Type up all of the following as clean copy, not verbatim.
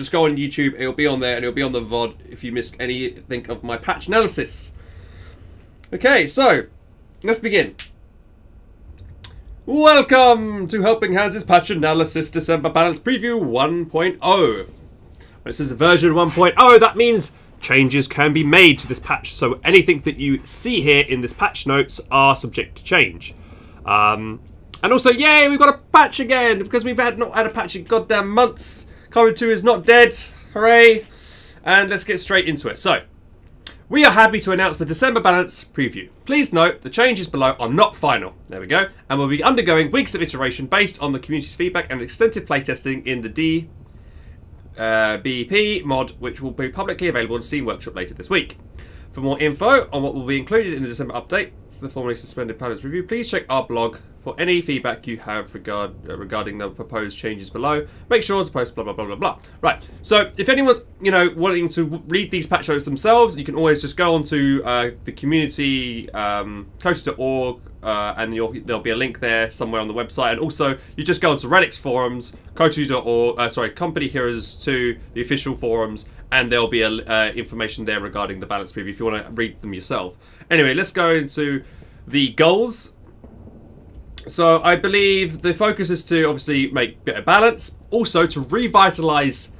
just go on YouTube, it'll be on there, and it'll be on the VOD if you missed anything of my patch analysis. Okay, so, let's begin. Welcome to HelpingHans' Patch Analysis December Balance Preview 1.0. When it says version 1.0, that means changes can be made to this patch. So anything that you see here in this patch notes are subject to change. And also, yay, we've got a patch again, because we've not had a patch in goddamn months. CoH2 is not dead. Hooray. And let's get straight into it. So, we are happy to announce the December Balance Preview. Please note, the changes below are not final. There we go. And we'll be undergoing weeks of iteration based on the community's feedback and extensive playtesting in the DBP mod, which will be publicly available on Steam Workshop later this week. For more info on what will be included in the December update for the formerly suspended Balance Review, please check our blog for any feedback you have regarding the proposed changes below. Make sure to post blah blah blah blah blah. Right, so if anyone's wanting to read these patch notes themselves, you can always just go onto the community CoH2.org and there'll be a link there somewhere on the website. And also you just go onto Relic's forums, CoH2.org, Company Heroes 2, the official forums, and there'll be information there regarding the balance preview if you want to read them yourself. Anyway, let's go into the goals. So I believe the focus is to obviously make better balance, also to revitalize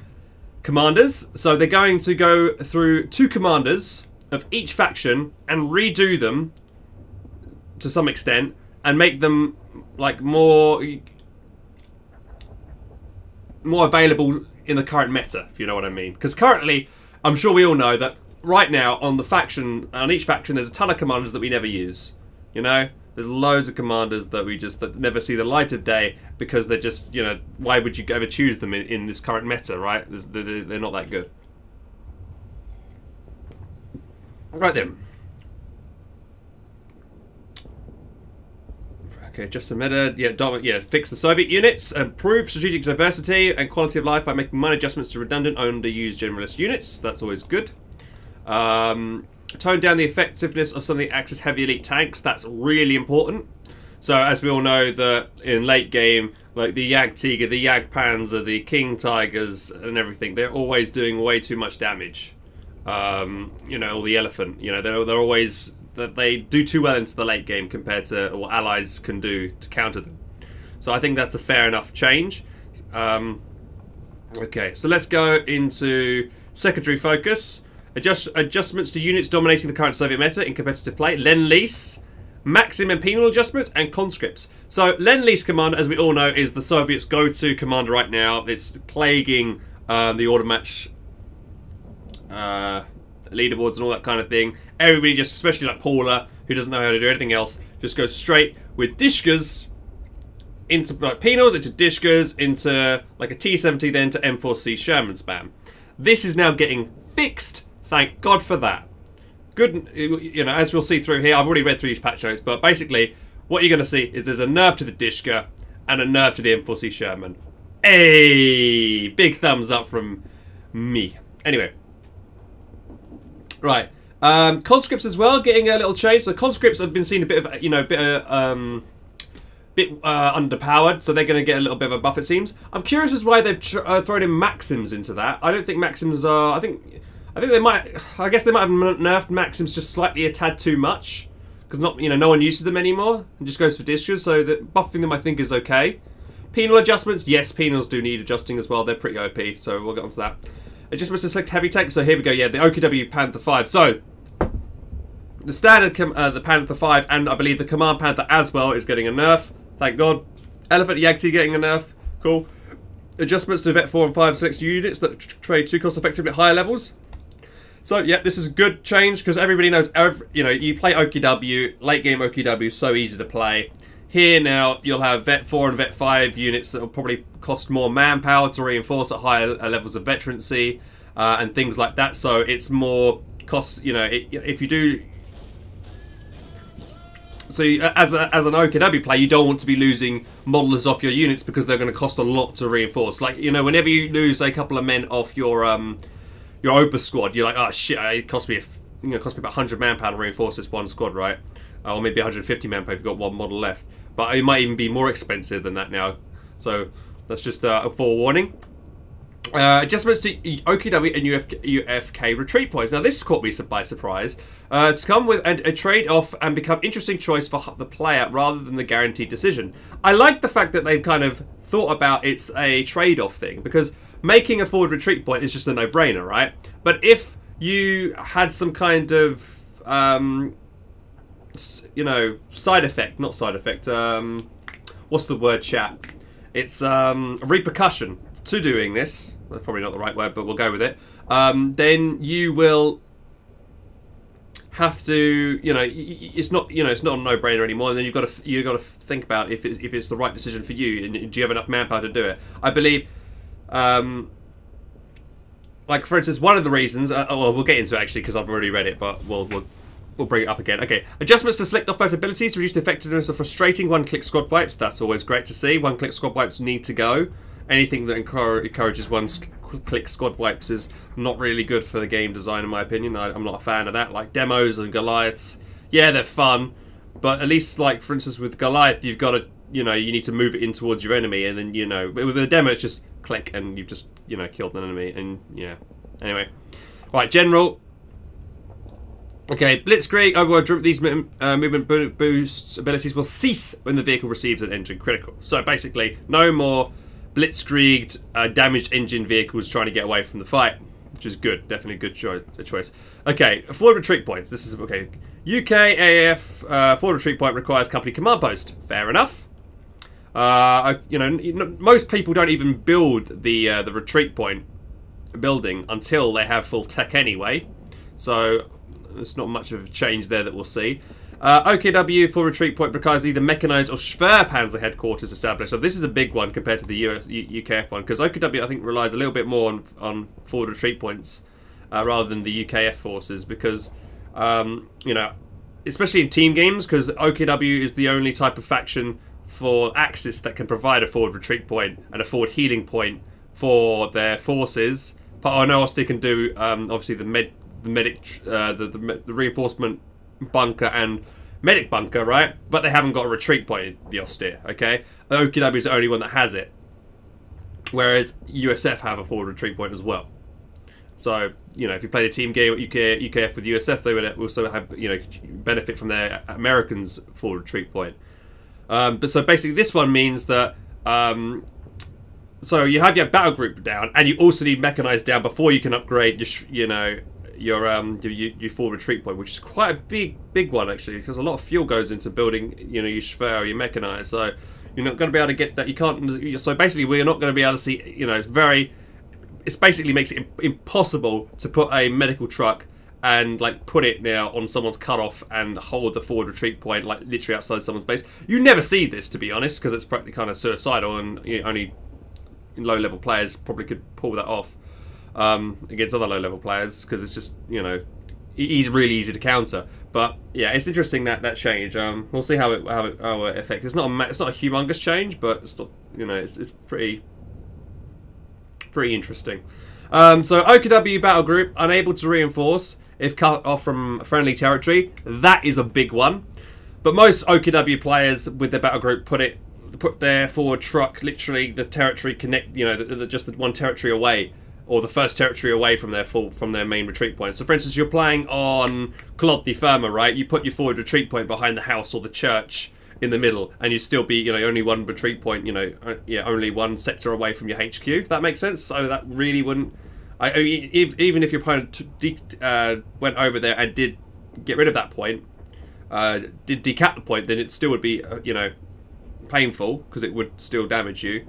commanders. So they're going to go through 2 commanders of each faction and redo them to some extent and make them like more available in the current meta, if you know what I mean. Because currently, I'm sure we all know that right now on each faction there's a ton of commanders that we never use. You know? There's loads of commanders that that never see the light of day because they're just, why would you ever choose them in this current meta, right? They're not that good. Right then. Okay, just a meta. Yeah, fix the Soviet units, improve strategic diversity and quality of life by making minor adjustments to redundant, underused generalist units. That's always good. Tone down the effectiveness of some of the Axis heavy elite tanks. That's really important. So as we all know, that in late game, like the Jagdtiger, the Jagdpanzer, the King Tigers and everything, they're always doing way too much damage. Or the Elephant, they're always, they do too well into the late game compared to what allies can do to counter them. So I think that's a fair enough change. Okay, so let's go into secondary focus. Adjustments to units dominating the current Soviet meta in competitive play. Lend-Lease, Maxim and Penal adjustments, and Conscripts. So Lend-Lease commander, as we all know, is the Soviets' go-to commander right now. It's plaguing the order match leaderboards and all that kind of thing. Everybody just, especially like Paula, who doesn't know how to do anything else, just goes straight with Dishkas into like Penals, into Dishkas, into like a T-70, then to M4C Sherman spam. This is now getting fixed. Thank God for that. Good, as we'll see through here, I've already read through these patch notes, but basically, what you're going to see is there's a nerf to the Dishka and a nerf to the M4C Sherman. Hey, big thumbs up from me. Anyway, right, conscripts as well getting a little change. So conscripts have been seen a bit of, underpowered, so they're going to get a little bit of a buff, it seems. I'm curious as to why they've thrown in Maxims into that. I don't think Maxims are. I think they might. I guess they might have nerfed Maxims just slightly a tad too much, because no one uses them anymore and just goes for Dishkas. So that buffing them, I think, is okay. Penal adjustments, yes, Penals do need adjusting as well. They're pretty OP, so we'll get onto that. Adjustments to select heavy tanks. So here we go. Yeah, the OKW Panther 5. So the standard the Panther 5 and I believe the Command Panther as well is getting a nerf. Thank God. Elephant Yagti getting a nerf. Cool. Adjustments to Vet 4 and 5 select units that trade 2 cost effectively at higher levels. So yeah, this is a good change because everybody knows, you play OKW, late game OKW, so easy to play. Here now, you'll have Vet 4 and Vet 5 units that will probably cost more manpower to reinforce at higher levels of veterancy and things like that. So it's more cost, if you do... So as an OKW player, you don't want to be losing modelers off your units because they're going to cost a lot to reinforce. Like, whenever you lose a couple of men off your Opus squad, you're like, oh shit, it cost me about 100 manpower to reinforce this one squad, right? Or maybe 150 manpower if you've got one model left. But it might even be more expensive than that now. So that's just a forewarning. Adjustments to OKW and UFK retreat points. Now this caught me by surprise. To come with a trade-off and become interesting choice for the player rather than the guaranteed decision. I like the fact that they've kind of thought about it's a trade-off thing, because making a forward retreat point is just a no-brainer, right? But if you had some kind of, you know, side effect, not side effect, what's the word, chat? It's a repercussion to doing this. That's probably not the right word, but we'll go with it. Then you will have to, you know, it's not, you know, it's not a no-brainer anymore. And then you've got to think about if it's the right decision for you, and do you have enough manpower to do it? I believe, like for instance, one of the reasons. Well, we'll get into it actually because I've already read it, but we'll bring it up again. Okay, adjustments to select off both abilities to reduce the effectiveness of frustrating one-click squad wipes. That's always great to see. One-click squad wipes need to go. Anything that encourages one-click squad wipes is not really good for the game design, in my opinion. I'm not a fan of that. Like demos and Goliaths, yeah, they're fun, but at least, like for instance, with Goliath, you've got to, you know, you need to move it in towards your enemy, and then, you know, with the demo, it's just click and you've just, you know, killed an enemy, and yeah. Anyway, right, general. Okay, Blitzkrieg. Overall, these movement boosts abilities will cease when the vehicle receives an engine critical. So basically, no more blitzkrieged, damaged engine vehicles trying to get away from the fight, which is good. Definitely a good choice. Okay, forward retreat points. This is okay. UK AAF forward retreat point requires company command post. Fair enough. You know, most people don't even build the retreat point building until they have full tech anyway. So there's not much of a change there that we'll see. OKW for retreat point requires either mechanized or Schwer Panzer headquarters established. So this is a big one compared to the UKF one, because OKW I think relies a little bit more on forward retreat points rather than the UKF forces, because you know, especially in team games, because OKW is the only type of faction for Axis that can provide a forward retreat point and a forward healing point for their forces. But I know they can do obviously the reinforcement bunker and medic bunker, right? But they haven't got a retreat point, the austere, okay? The OKW is the only one that has it, whereas USF have a forward retreat point as well. So, you know, if you played a team game at UKF with USF, they would also have, you know, benefit from their Americans' forward retreat point. But so basically this one means that so you have your battle group down, and you also need mechanized down before you can upgrade your your full retreat point, which is quite a big one actually, because a lot of fuel goes into building, you know, your Schwer or your mechanized. So you're not going to be able to get that. You can't. So basically, we're not going to be able to see. You know, it's basically makes it impossible to put a medical truck and like put it now on someone's cutoff and hold the forward retreat point like literally outside someone's base. You never see this, to be honest, because it's practically kind of suicidal, and you know, only low-level players probably could pull that off against other low-level players, because it's just, you know, really easy to counter. But yeah, it's interesting that change. We'll see how it affects. It's not a humongous change, but it's not, you know, it's pretty interesting. So OKW battle group unable to reinforce if cut off from friendly territory. That is a big one. But most OKW players with their battle group put their forward truck literally the territory you know, just the one territory away, or the first territory away from their main retreat point. So for instance, you're playing on Calliope di Ferma, right? You put your forward retreat point behind the house or the church in the middle, and you'd still be, you know, only one retreat point, you know, yeah, only one sector away from your HQ, if that makes sense. So that really wouldn't, I mean, even if your opponent went over there and did get rid of that point, did decap the point, then it still would be, you know, painful, because it would still damage you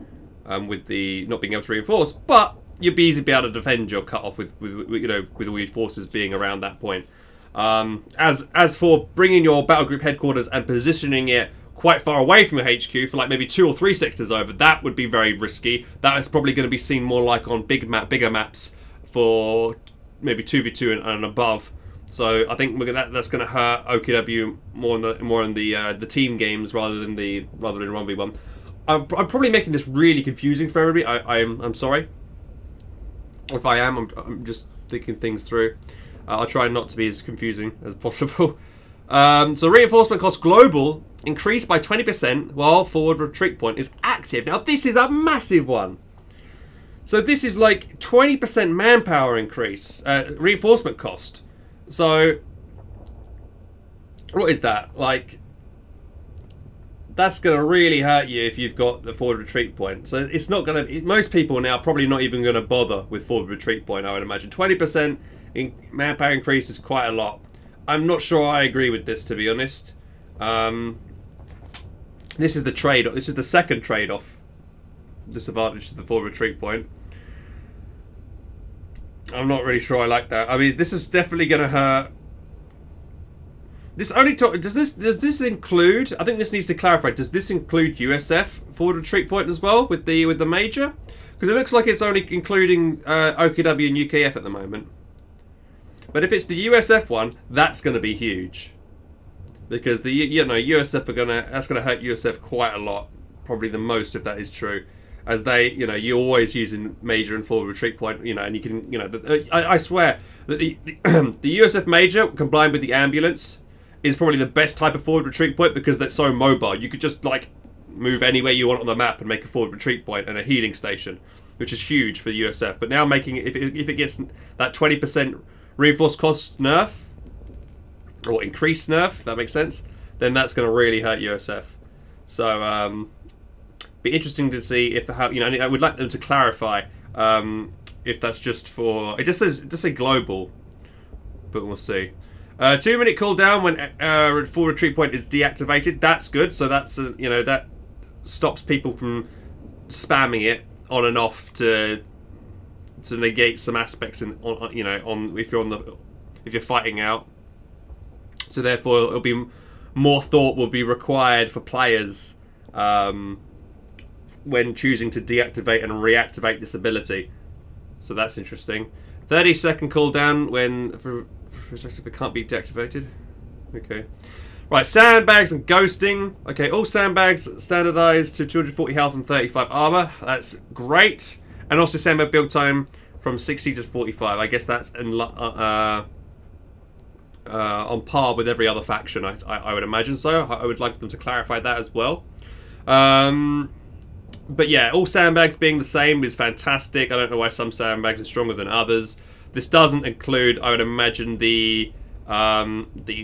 with the not being able to reinforce, but you'd be easy to be able to defend your cut-off with you know, with all your forces being around that point. As for bringing your battle group headquarters and positioning it quite far away from your HQ for like maybe 2 or 3 sectors over, that would be very risky. That is probably going to be seen more like on bigger maps for maybe 2v2 and above. So I think that's going to hurt OKW more in the team games rather than 1v1. I'm probably making this really confusing for everybody. I'm sorry if I am. I'm just thinking things through. I'll try not to be as confusing as possible. So reinforcement cost global increased by 20% while forward retreat point is active. Now this is a massive one. So this is like 20% manpower increase, reinforcement cost. So what is that? Like, that's going to really hurt you if you've got the forward retreat point. So it's not going to... Most people now are probably not even going to bother with forward retreat point, I would imagine. 20% in manpower increase is quite a lot. I'm not sure I agree with this, to be honest. This is the trade-off. This is the second trade-off. Disadvantage to the forward retreat point. I'm not really sure I like that. I mean, this is definitely going to hurt. This only does this include? I think this needs to clarify. Does this include USF forward retreat point as well with the major? Because it looks like it's only including OKW and UKF at the moment. But if it's the USF one, that's going to be huge. Because the USF are that's gonna hurt USF quite a lot, probably the most if that is true, as they you're always using major and forward retreat point, and you can I swear that the USF major combined with the ambulance is probably the best type of forward retreat point because they're so mobile. You could just like move anywhere you want on the map and make a forward retreat point and a healing station, which is huge for USF. But now making it if it gets that 20% reinforced cost nerf, or increased nerf, if that makes sense, then that's going to really hurt USF. So, be interesting to see if I would like them to clarify if that's just for. It just say global, but we'll see. 2-minute cooldown when full retreat point is deactivated. That's good. So that's that stops people from spamming it on and off to negate some aspects if you're fighting out. So therefore, it'll be more thought will be required for players when choosing to deactivate and reactivate this ability. So that's interesting. 30-second cooldown when it can't be deactivated. Okay. Right, Sandbags and Ghosting. Okay, all sandbags standardized to 240 health and 35 armor. That's great. And also sandbag build time from 60 to 45. I guess that's on par with every other faction, I would imagine so. I would like them to clarify that as well. But yeah, all sandbags being the same is fantastic. I don't know why some sandbags are stronger than others. This doesn't include, I would imagine, the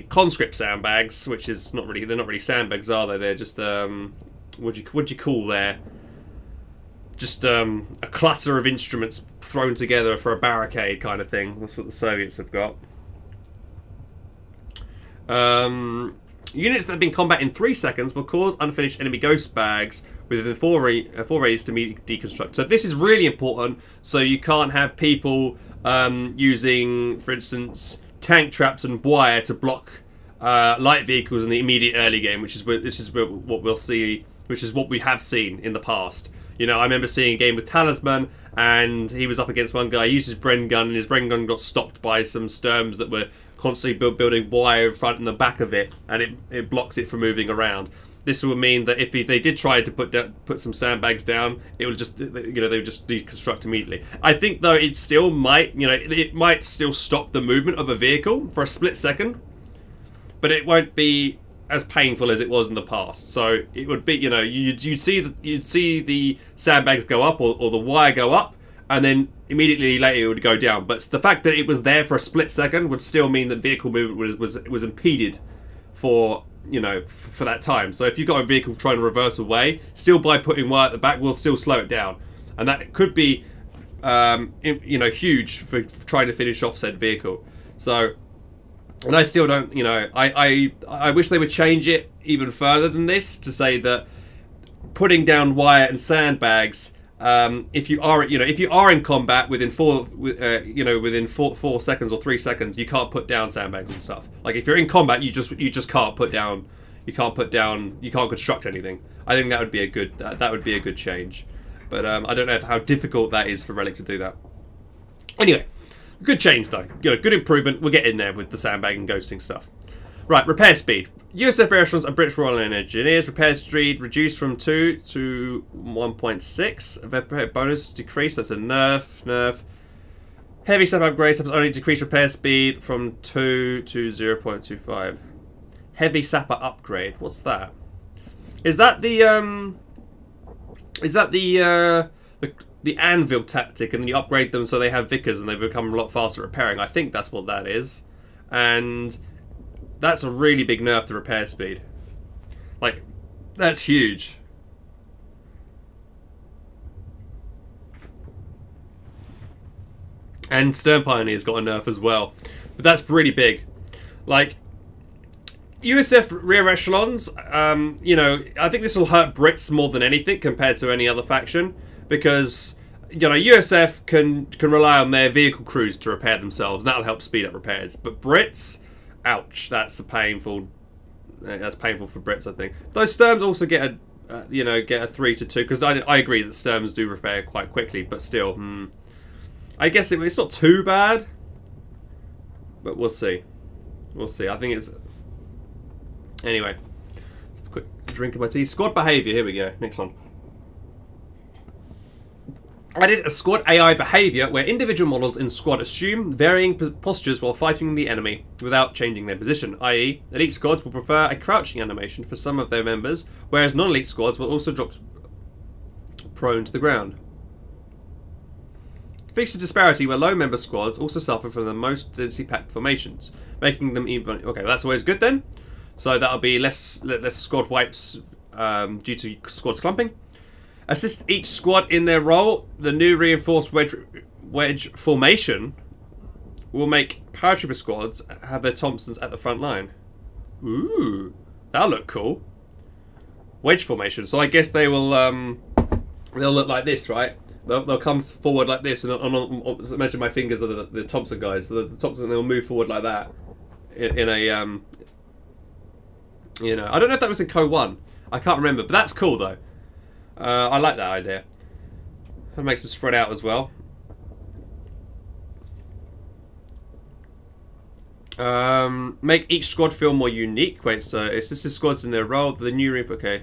conscript sandbags, which is not really, they're not really sandbags, are they? They're just what'd you call there? Just a clutter of instruments thrown together for a barricade kind of thing. That's what the Soviets have got. Units that have been combat in 3 seconds will cause unfinished enemy ghost bags within 4 radius to immediately deconstruct. So this is really important. So you can't have people using, for instance, tank traps and wire to block light vehicles in the immediate early game, which is what we'll see, which is what we have seen in the past. I remember seeing a game with Talisman, and he was up against one guy. He used his Bren gun, and his Bren gun got stopped by some Sturms that were constantly building wire in front and the back of it, and it blocks it from moving around. This would mean that if they did try to put some sandbags down, it would just they would just deconstruct immediately. I think though it still might it might still stop the movement of a vehicle for a split second, but it won't be as painful as it was in the past. So it would be you'd see the sandbags go up or the wire go up, and then immediately later it would go down. But the fact that it was there for a split second would still mean that vehicle movement was impeded for for that time. So if you've got a vehicle trying to reverse away, still by putting wire at the back will still slow it down, and that could be huge for trying to finish off said vehicle. So, and I still don't I wish they would change it even further than this to say that putting down wire and sandbags, if you are in combat within 4 seconds or 3 seconds, you can't put down sandbags and stuff. Like if you're in combat, you just can't put down, you can't construct anything. I think that would be a good change, but I don't know how difficult that is for Relic to do that. Anyway, good change though. Good improvement. We'll get in there with the sandbag and ghosting stuff. Right, repair speed. USF Air Assaults and British Royal Engineers repair speed reduced from 2 to 1.6. Repair bonus decrease. That's a nerf. Heavy step upgrades have only decreased repair speed from 2 to 0.25. Heavy sapper upgrade. What's that? Is that the the anvil tactic, and then you upgrade them so they have vicars and they become a lot faster at repairing. I think that's what that is. And that's a really big nerf to repair speed. Like, that's huge. And Stern Pioneer's got a nerf as well. But that's really big. Like, USF rear echelons, you know, I think this will hurt Brits more than anything compared to any other faction. Because, you know, USF can rely on their vehicle crews to repair themselves. That'll help speed up repairs. But Brits, ouch, that's painful. That's painful for Brits, I think. Though Sturms also get a, you know, get a 3 to 2. Because I agree that Sturms do repair quite quickly. But still, I guess it's not too bad. But we'll see. We'll see. I think it's... Anyway. A quick drink of my tea. Squad behaviour. Here we go. Next one. Added a squad AI behaviour where individual models in squad assume varying postures while fighting the enemy without changing their position, i.e. elite squads will prefer a crouching animation for some of their members, whereas non-elite squads will also drop prone to the ground. Fix the disparity where low member squads also suffer from the most densely packed formations, making them even... Okay, that's always good then. So that'll be less squad wipes due to squads clumping. Assist each squad in their role. The new reinforced wedge formation will make paratrooper squads have their Thompsons at the front line. Ooh, that'll look cool. Wedge formation. So I guess they will. They'll look like this, right? They'll come forward like this, and imagine my fingers are the Thompson guys. So the Thompson, they'll move forward like that in a you know, I don't know if that was in CoH2. I can't remember, but that's cool though. I like that idea. That makes them spread out as well. Make each squad feel more unique. Wait, so it's just the squads in their role. The new okay,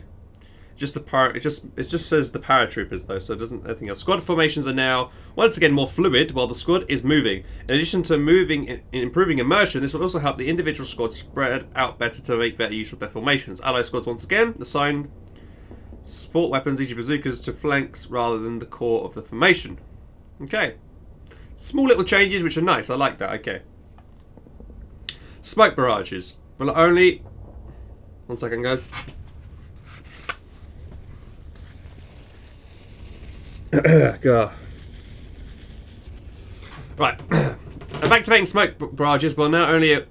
just the it just says the paratroopers though, so it doesn't anything else. Squad formations are now once again more fluid while the squad is moving. In addition to improving immersion, this will also help the individual squads spread out better to make better use of their formations. Ally squads once again assign support weapons, e.g. bazookas, to flanks rather than the core of the formation. Okay. Small little changes which are nice. I like that. Okay. Smoke barrages. Will only... One second, guys. God. Right. Of activating smoke barrages, we'll now only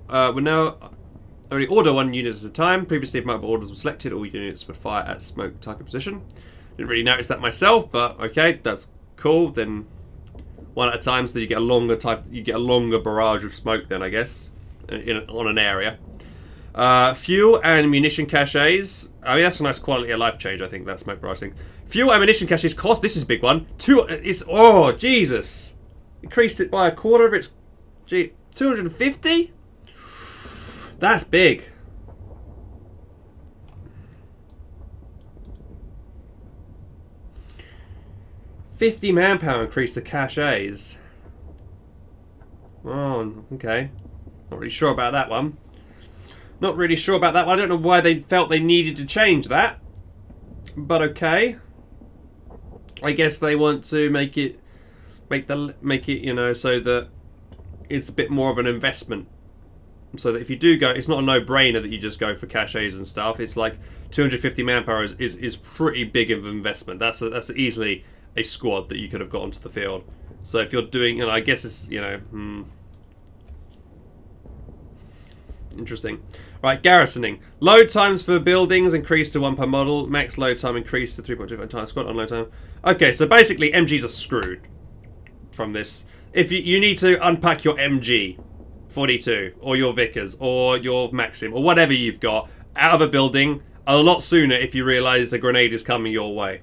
order one unit at a time. Previously, if multiple orders were selected, all units would fire at smoke target position. Didn't really notice that myself, but okay, that's cool. Then one at a time, so that you get a longer barrage of smoke. Then I guess on an area. Fuel and munition caches. I mean, that's a nice quality of life change. I think that smoke barrage thing. Fuel and munition caches cost. This is a big one. Oh Jesus! Increased it by a quarter of its. 250. That's big. $50 manpower increase to caches. Oh, okay. Not really sure about that one. Not really sure about that one. I don't know why they felt they needed to change that. But okay. I guess they want to make it, you know, so that it's a bit more of an investment. So that if you do go, it's not a no-brainer that you just go for caches and stuff. It's like 250 manpower is pretty big of an investment. That's easily a squad that you could have got onto the field. So if you're doing, I guess it's, you know, interesting. Right, garrisoning. Load times for buildings increased to 1 per model. Max load time increased to 3.2 for entire squad. Unload time. Okay, so basically MGs are screwed from this. If you need to unpack your MG 42 or your Vickers or your Maxim or whatever you've got out of a building a lot sooner if you realise a grenade is coming your way.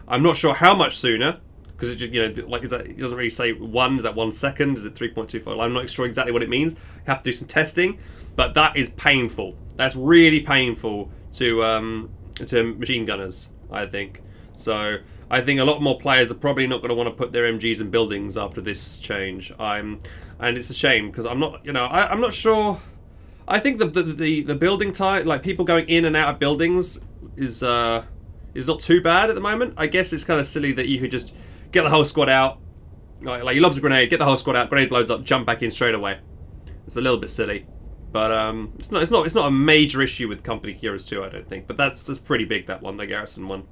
I'm not sure how much sooner because it just, you know, like it doesn't really say one. Is that 1 second? Is it 3.25? I'm not sure exactly what it means. You have to do some testing, but that is painful. That's really painful to machine gunners, I think. So I think a lot more players are probably not going to want to put their MGs in buildings after this change. And it's a shame because I'm not, you know, I'm not sure. I think the building type, like people going in and out of buildings, is not too bad at the moment. I guess it's kind of silly that you could just get the whole squad out. Like he lobs a grenade, get the whole squad out, grenade blows up, jump back in straight away. It's a little bit silly. But it's not a major issue with Company Heroes 2, I don't think. But that's pretty big, that one, the Garrison one.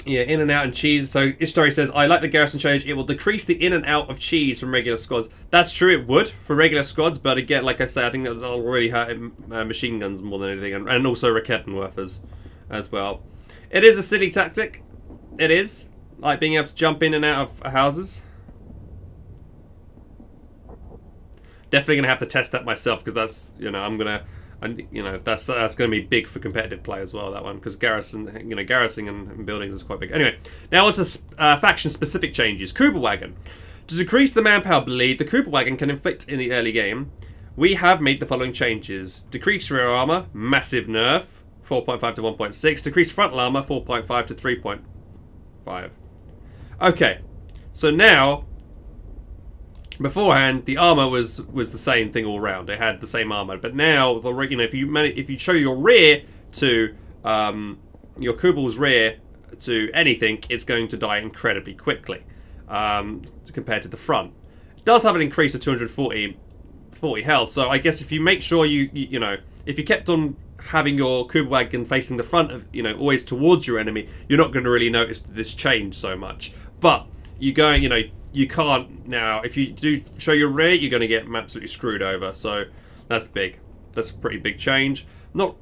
Yeah, in and out and cheese. So Ishtori says, I like the Garrison change. It will decrease the in and out of cheese from regular squads. That's true, it would for regular squads. But again, like I say, I think that'll really hurt machine guns more than anything, and also Raketenwerfers as well. It is a silly tactic. It is like being able to jump in and out of houses. Definitely gonna have to test that myself, because that's, you know, that's gonna be big for competitive play as well, that one, because garrisoning and buildings is quite big. Anyway, now onto faction specific changes. Cooper Wagon. To decrease the manpower bleed the Cooper Wagon can inflict in the early game, we have made the following changes. Decrease rear armor, massive nerf, 4.5 to 1.6. Decrease frontal armor, 4.5 to 3.5. Okay, so now, beforehand, the armor was the same thing all round. It had the same armor, but now, you know, if you show your rear to your Kubal's rear to anything, it's going to die incredibly quickly compared to the front. It does have an increase of 240 health, so I guess if you make sure you know, if you kept on having your Kuba Wagon facing the front of, you know, always towards your enemy, you're not going to really notice this change so much. But you know, you can't now. If you do show your rear, you're going to get absolutely screwed over. So that's big. That's a pretty big change. For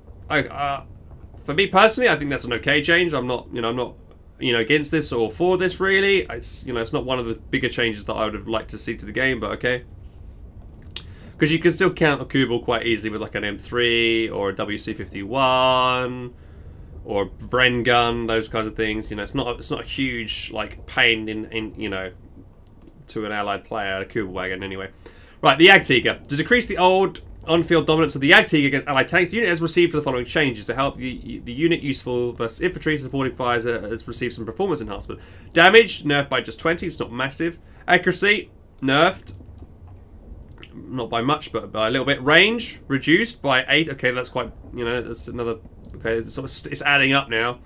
me personally, I think that's an okay change. I'm not against this or for this really. It's not one of the bigger changes that I would have liked to see to the game, but okay. Because you can still count a Kubel quite easily with like an M3 or a WC-51 or a Bren gun, those kinds of things. You know, it's not a huge like pain in you know, to an allied player, a Kubel Wagon anyway. Right, the Jagdtiger. To decrease the old on-field dominance of the Jagdtiger against allied tanks, the unit has received the following changes to help the unit useful versus infantry. Supporting fires has received some performance enhancement. Damage nerfed by just 20. It's not massive. Accuracy nerfed. Not by much, but by a little bit. Range reduced by 8. Okay, that's quite, you know, that's another. Okay, it's adding up now.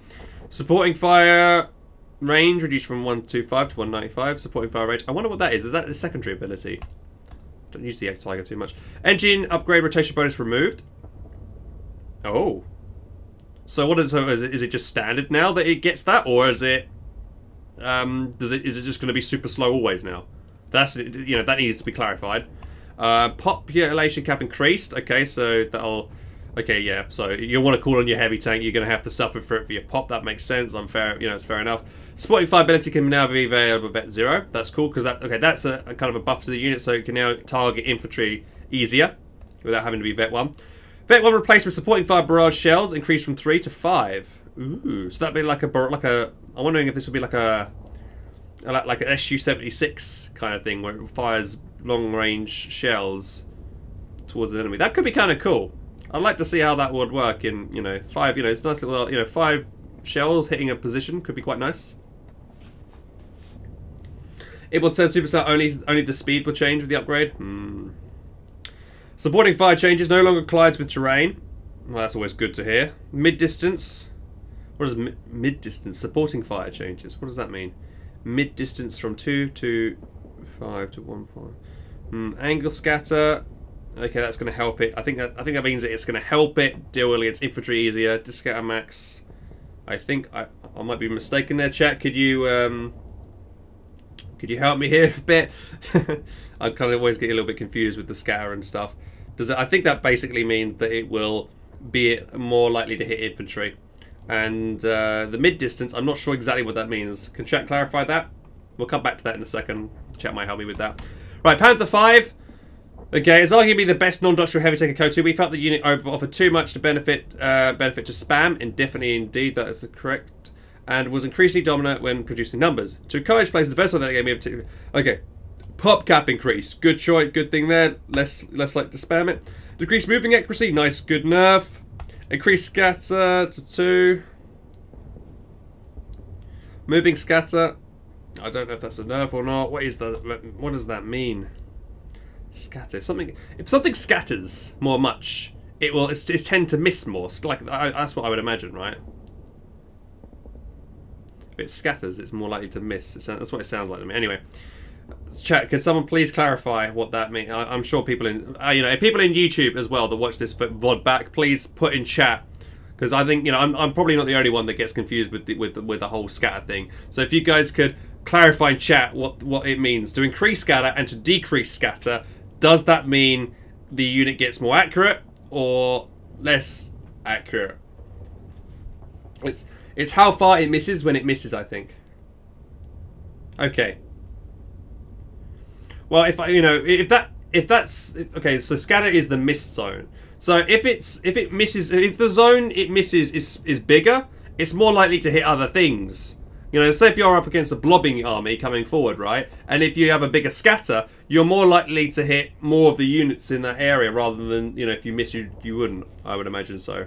Supporting fire range reduced from 125 to 195. Supporting fire range. I wonder what that is. Is that the secondary ability? Don't use the Jagdtiger too much. Engine upgrade rotation bonus removed. Oh. So what is it just standard now that it gets that, or is it is it just going to be super slow always now? That's, you know, that needs to be clarified. Population cap increased. Okay, so that'll. Okay, yeah. So you want to call on your heavy tank. You're going to have to suffer for it for your pop. That makes sense. Fair. You know, it's fair enough. Supporting fire ability can now be available at 0. That's cool because that's a kind of a buff to the unit, so you can now target infantry easier without having to be Vet 1. Vet 1 replaced with supporting fire barrage shells increased from 3 to 5. Ooh, so that'd be like a. I'm wondering if this would be like an SU-76 kind of thing where it fires long-range shells towards the enemy. That could be kind of cool. I'd like to see how that would work in, you know, 5, you know, it's nice little, you know, 5 shells hitting a position could be quite nice. It will turn superstar only the speed will change with the upgrade. Supporting fire changes no longer collides with terrain. Well, that's always good to hear. Mid-distance. What is mid-distance? Supporting fire changes. What does that mean? Mid-distance from 2 to 5 to 1.5. Angle scatter. Okay, that's going to help it. I think that means that it's going to help it deal against infantry easier. Disc-scatter max. I think I might be mistaken there, chat. Could you help me here a bit? I kind of always get a little bit confused with the scatter and stuff. I think that basically means that it will be more likely to hit infantry. And the mid-distance, I'm not sure exactly what that means. Can chat clarify that? We'll come back to that in a second. Chat might help me with that. Right, Panther 5. Okay, it's arguably the best non-doctoral heavy tank of CoH2. We felt the unit offered too much to benefit to spam. Indefinitely indeed, that is the correct. And was increasingly dominant when producing numbers. To encourage players, the first one that gave me a 2. Okay, pop cap increased. Good choice, good thing there. Less like to spam it. Decreased moving accuracy. Nice, good nerf. Increased scatter to 2. Moving scatter. I don't know if that's a nerf or not. What is that? What does that mean? Scatter. If something scatters more much, it's tend to miss more. Like that's what I would imagine, right? If it scatters, it's more likely to miss. That's what it sounds like to me. Anyway, chat. Can someone please clarify what that means? I'm sure people in people in YouTube as well that watch this VOD back, please put in chat, because I think I'm probably not the only one that gets confused with the whole scatter thing. So if you guys could clarify in chat what it means to increase scatter and to decrease scatter. Does that mean the unit gets more accurate or less accurate? It's how far it misses when it misses, I think. Okay. Well, if that's okay, so scatter is the miss zone. So if the zone it misses is bigger, it's more likely to hit other things. Say if you're up against a blobbing army coming forward, right? And if you have a bigger scatter, you're more likely to hit more of the units in that area rather than, if you miss, you wouldn't. I would imagine so.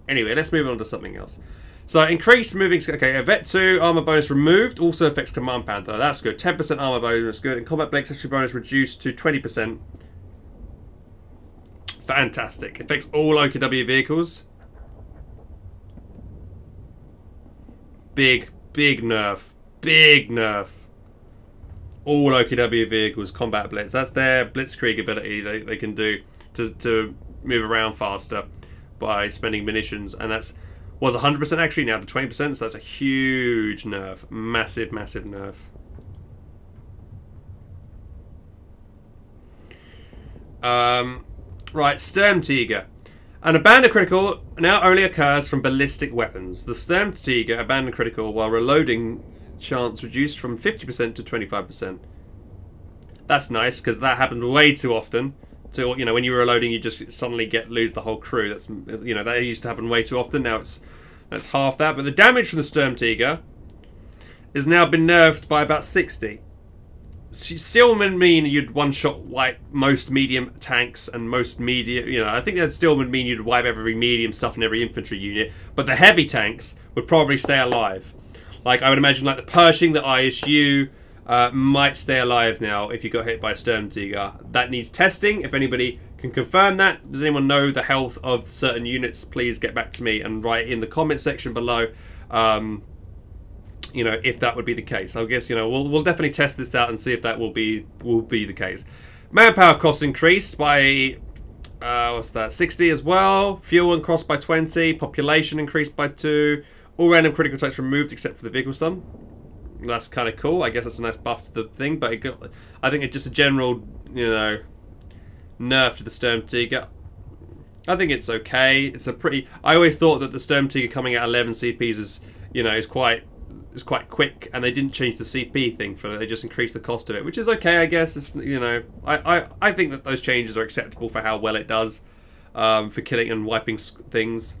Anyway, let's move on to something else. So increased moving. Okay, a Vet 2 armor bonus removed also affects Command Panther. That's good. 10% armor bonus, good. And combat blade accessory bonus reduced to 20%. Fantastic. Affects all OKW vehicles. Big nerf. Big nerf. All OKW vehicles, combat blitz. That's their blitzkrieg ability they can do to move around faster by spending munitions, and was 100% actually, now to 20%, so that's a huge nerf. Massive nerf. Right, Sturmtiger. An abandoned critical now only occurs from ballistic weapons. The Sturmtiger abandoned critical while reloading chance reduced from 50% to 25%. That's nice, because that happened way too often. So, when you were reloading, you just suddenly lose the whole crew. That's that used to happen way too often. Now that's half that. But the damage from the Sturmtiger has now been nerfed by about 60. Still would mean you'd one-shot wipe most medium tanks and most medium. I think that still would mean you'd wipe every medium stuff in every infantry unit. But the heavy tanks would probably stay alive. Like, I would imagine, like the Pershing, the ISU might stay alive now if you got hit by a Sturmtiger. That needs testing. If anybody can confirm that, does anyone know the health of certain units? Please get back to me and write in the comment section below. If that would be the case. I guess we'll definitely test this out and see if that will be the case. Manpower costs increased by what's that? 60 as well. Fuel increased by 20. Population increased by 2. All random critical types removed except for the vehicle stun. That's kind of cool. I guess that's a nice buff to the thing, but I think it's just a general, nerf to the Sturmtiger. I think it's okay. It's a pretty. I always thought that the Sturmtiger coming at 11 CPs is, is quite quick, and they didn't change the CP thing for it. They just increased the cost of it, which is okay, I guess. It's, I think that those changes are acceptable for how well it does for killing and wiping things.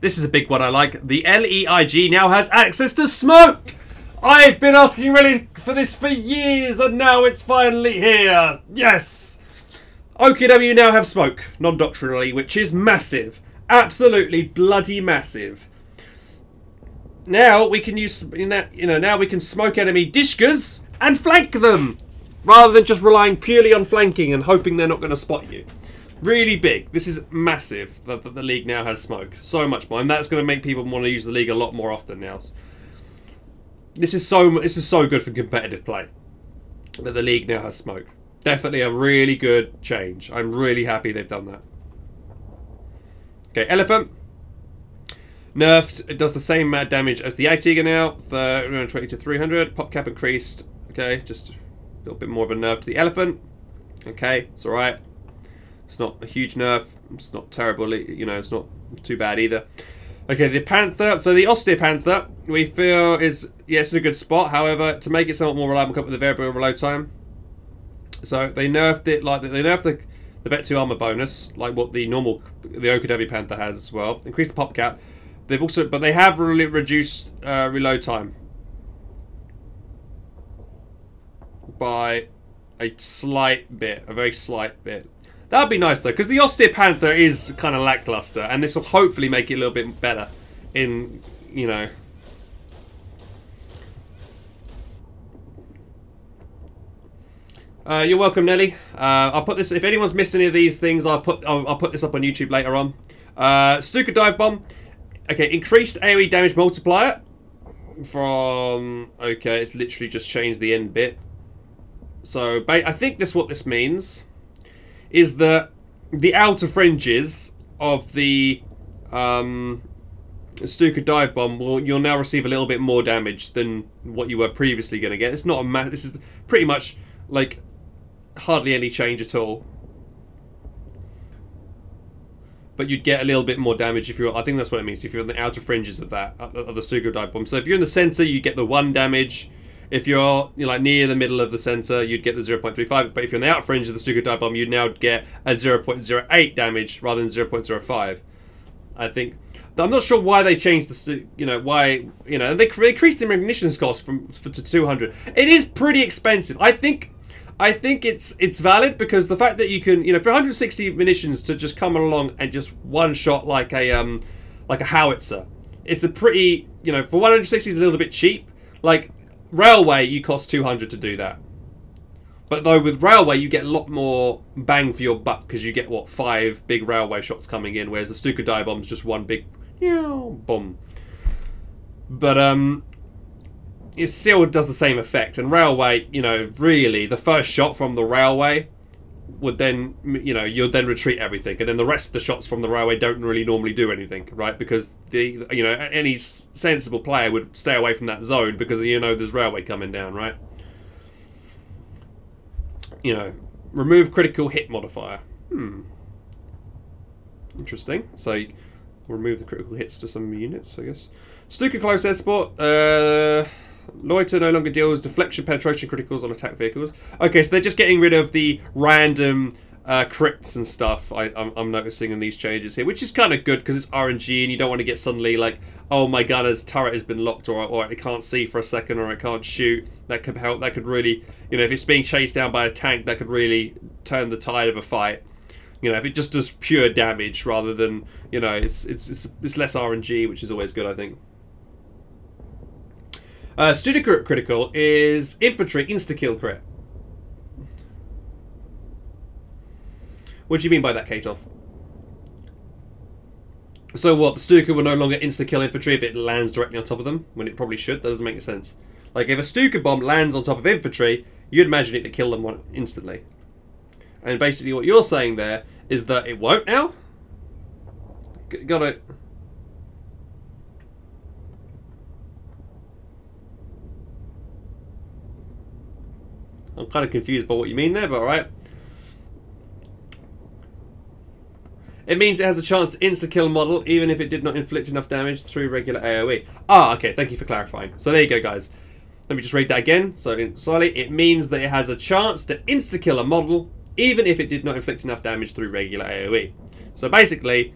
This is a big one I like. The LEIG now has access to smoke! I've been asking really for this for years, and now it's finally here. Yes! OKW now have smoke, non-doctrinally, which is massive. Absolutely bloody massive. Now we can use, now we can smoke enemy dishkas and flank them, rather than just relying purely on flanking and hoping they're not going to spot you. Really big. This is massive that the league now has smoke. So much more, and that's going to make people want to use the league a lot more often now. This is so good for competitive play that the league now has smoke. Definitely a really good change. I'm really happy they've done that. Okay, Elephant. Nerfed. It does the same mad damage as the Ag-Tiger now. 20 to 300. Pop cap increased. Okay, just a little bit more of a nerf to the Elephant. Okay, it's alright. It's not a huge nerf. It's not terrible. It's not too bad either. Okay, the Panther. So the Austere Panther, we feel is, yes, in a good spot. However, to make it somewhat more reliable, come up with a variable reload time. So they nerfed it like they nerfed the Vet 2 armor bonus, like what the OKW Panther had as well. Increased the pop cap. They've also, but they have reduced reload time by a slight bit, a very slight bit. That would be nice though, because the Austere Panther is kind of lackluster, and this will hopefully make it a little bit better in, You're welcome, Nelly. I'll put this. If anyone's missed any of these things, I'll put this up on YouTube later on. Stuka Dive-Bomber. Okay, increased AoE damage multiplier. from... Okay, it's literally just changed the end bit. So, I think what this means is that the outer fringes of the Stuka Dive-Bomber you'll now receive a little bit more damage than what you were previously going to get. It's not a this is pretty much like hardly any change at all. But you'd get a little bit more damage if you're... I think that's what it means, if you're on the outer fringes of that, of the Stuka Dive-Bomber. So if you're in the center, you get the 1 damage. If you're like near the middle of the center, you'd get the 0.35. But if you're on the outer fringe of the Stuka Dive-Bomber, you'd now get a 0.08 damage rather than 0.05. I think... I'm not sure why they changed the... why... they increased the munitions cost to 200. It is pretty expensive. I think it's valid because the fact that you can, for 160 munitions to just come along and just one shot like a howitzer, it's a pretty, for 160 is a little bit cheap. Like railway, you cost 200 to do that. But though with railway, you get a lot more bang for your buck because you get 5 big railway shots coming in, whereas the Stuka Dive-Bomber is just one big bomb. But it still does the same effect. And railway, really, the first shot from the railway would then, you'll then retreat everything. And then the rest of the shots from the railway don't really normally do anything, right? Because, any sensible player would stay away from that zone because, there's railway coming down, right? Remove critical hit modifier. Interesting. So, remove the critical hits to some units, I guess. Stuka Close Air Support. Loiter no longer deals deflection penetration criticals on attack vehicles. Okay, so they're just getting rid of the random crits and stuff I'm noticing in these changes here, which is kind of good because it's RNG and you don't want to get suddenly like, oh, my gunner's turret has been locked, or it can't see for a second, or it can't shoot. That could help. That could really, if it's being chased down by a tank, that could really turn the tide of a fight. If it just does pure damage rather than, it's less RNG, which is always good, I think. Stuka critical is infantry insta-kill crit. What do you mean by that, Katoff? So what, the Stuka will no longer insta-kill infantry if it lands directly on top of them, when it probably should? That doesn't make sense. Like, if a Stuka bomb lands on top of infantry, you'd imagine it to kill them instantly. And basically what you're saying there is that it won't now? Gotta... I'm kind of confused by what you mean there, but alright. It means it has a chance to insta-kill model even if it did not inflict enough damage through regular AoE. Ah, okay, thank you for clarifying. So there you go, guys. Let me just read that again. So slowly, it means that it has a chance to insta-kill a model even if it did not inflict enough damage through regular AoE. So basically,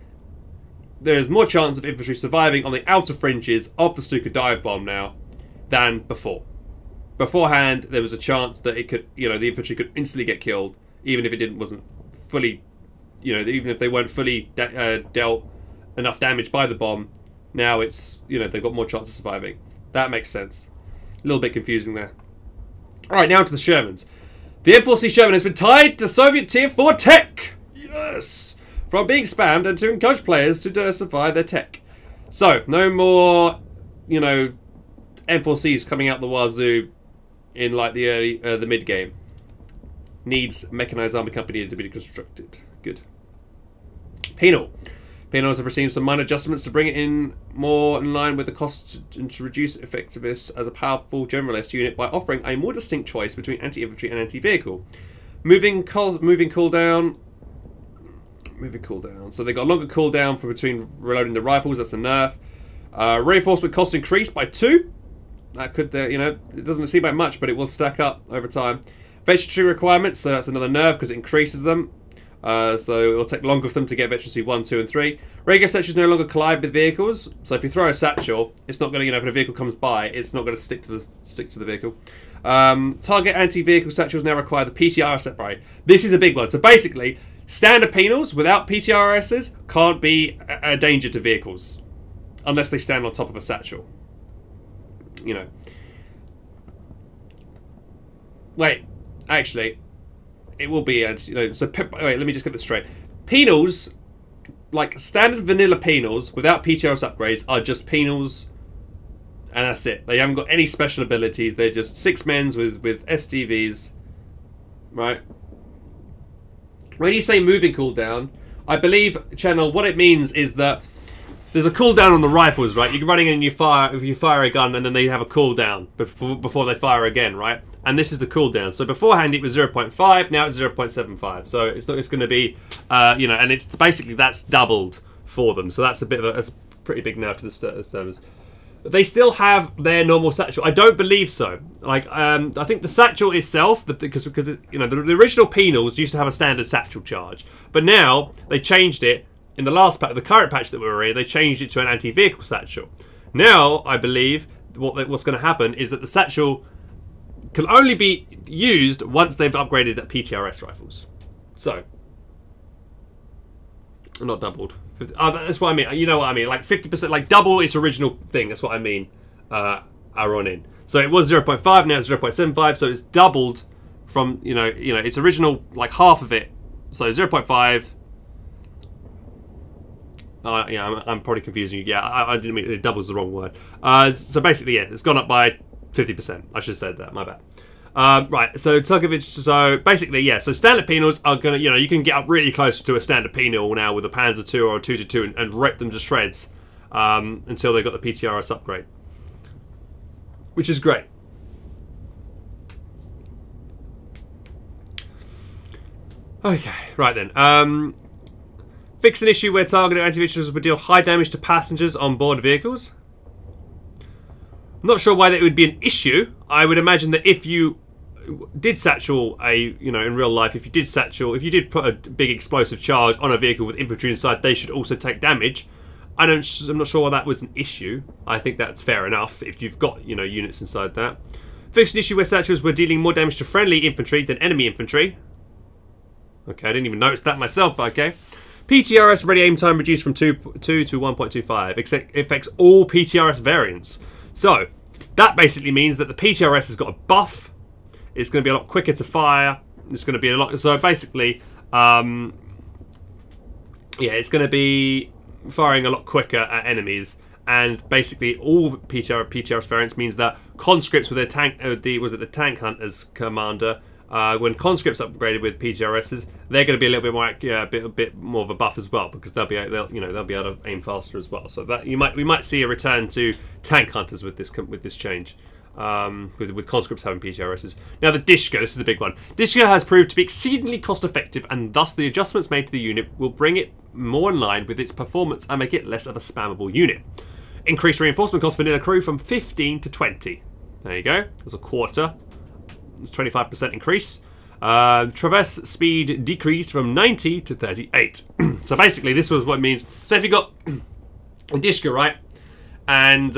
there is more chance of infantry surviving on the outer fringes of the Stuka Dive-Bomber now than before. Beforehand, there was a chance that it could, the infantry could instantly get killed, even if it wasn't fully, even if they weren't fully dealt enough damage by the bomb. Now it's, they've got more chance of surviving. That makes sense. A little bit confusing there. All right, now to the Shermans. The M4C Sherman has been tied to Soviet Tier 4 tech. Yes, from being spammed and to encourage players to diversify their tech. So no more, M4Cs coming out the wazoo in like the mid game. Needs mechanized army company to be constructed. Good. Penal. Penals have received some minor adjustments to bring it in more in line with the cost and to reduce effectiveness as a powerful generalist unit by offering a more distinct choice between anti-infantry and anti-vehicle. Moving cooldown. So they got a longer cooldown for between reloading the rifles. That's a nerf. Reinforcement cost increased by 2. That could, it doesn't seem like much, but it will stack up over time. Veterancy requirements, so that's another nerf because it increases them. So it'll take longer for them to get veterancy 1, 2, and 3. Regular satchels no longer collide with vehicles. So if you throw a satchel, it's not going to, if a vehicle comes by, it's not going to stick to the vehicle. Target anti-vehicle satchels now require the PTRS upgrade. This is a big one. So basically, standard penals without PTRSs can't be a danger to vehicles unless they stand on top of a satchel. Wait, actually, it will be, so, wait, let me just get this straight. Penals, like standard vanilla penals without PTRS upgrades, are just penals And that's it. They haven't got any special abilities. They're just 6 men's with STVs. Right? When you say moving cooldown, I believe, Channel, what it means is that there's a cooldown on the rifles, right? You're running and you fire a gun, and then they have a cooldown before they fire again, right? And this is the cooldown. So beforehand it was 0.5, now it's 0.75. So it's going to be, you know, and it's basically that's doubled for them. So that's a bit of a pretty big nerf to the Sturmers. They still have their normal satchel. I don't believe so. Like, I think the satchel itself, because you know, the original penals used to have a standard satchel charge, but now they changed it in the last patch, the current patch that we were in. They changed it to an anti-vehicle satchel. Now, I believe what's going to happen is that the satchel can only be used once they've upgraded at PTRS rifles. So, not doubled. That's what I mean. You know what I mean? Like 50%, like double its original thing. That's what I mean. Are on in. So it was 0.5, now it's 0.75. So it's doubled from you know its original, like half of it. So 0.5. Yeah, I'm probably confusing you. Yeah, I didn't mean it. Doubles the wrong word. So basically, yeah, it's gone up by 50%. I should have said that. My bad. Right, so Tugovic, so basically, yeah, so standard penals are going to, you know, you can get up really close to a standard penal now with a Panzer 2 or a 2-2 and rip them to shreds until they got the PTRS upgrade. Which is great. Okay, right then. Fix an issue where targeted anti-vehicles would deal high damage to passengers on board vehicles. I'm not sure why that would be an issue. I would imagine that if you did satchel in real life, if you did put a big explosive charge on a vehicle with infantry inside, they should also take damage. I'm not sure why that was an issue. I think that's fair enough if you've got, you know, units inside that. Fixed an issue where satchels were dealing more damage to friendly infantry than enemy infantry. Okay, I didn't even notice that myself, but okay. PTRS ready aim time reduced from 2 to 1.25. Except affects all PTRS variants. So, that basically means that the PTRS has got a buff. It's going to be a lot quicker to fire. It's going to be a lot... So, basically, yeah, it's going to be firing a lot quicker at enemies. And basically, all PTRS variants means that Conscripts with their tank... was it the Tank Hunters commander... when Conscripts upgraded with PTRSs, they're going to be a little bit more, a bit more of a buff as well, because they'll be able to aim faster as well. So that we might see a return to Tank Hunters with this change, with Conscripts having PTRSs. Now the Dishka, this is the big one. Dishka has proved to be exceedingly cost effective, and thus the adjustments made to the unit will bring it more in line with its performance and make it less of a spammable unit. Increased reinforcement cost for vanilla crew from 15 to 20. There you go. That's a quarter. It's 25% increase. Traverse speed decreased from 90 to 38. So basically, this was what it means. So if you got a Dishka, right, and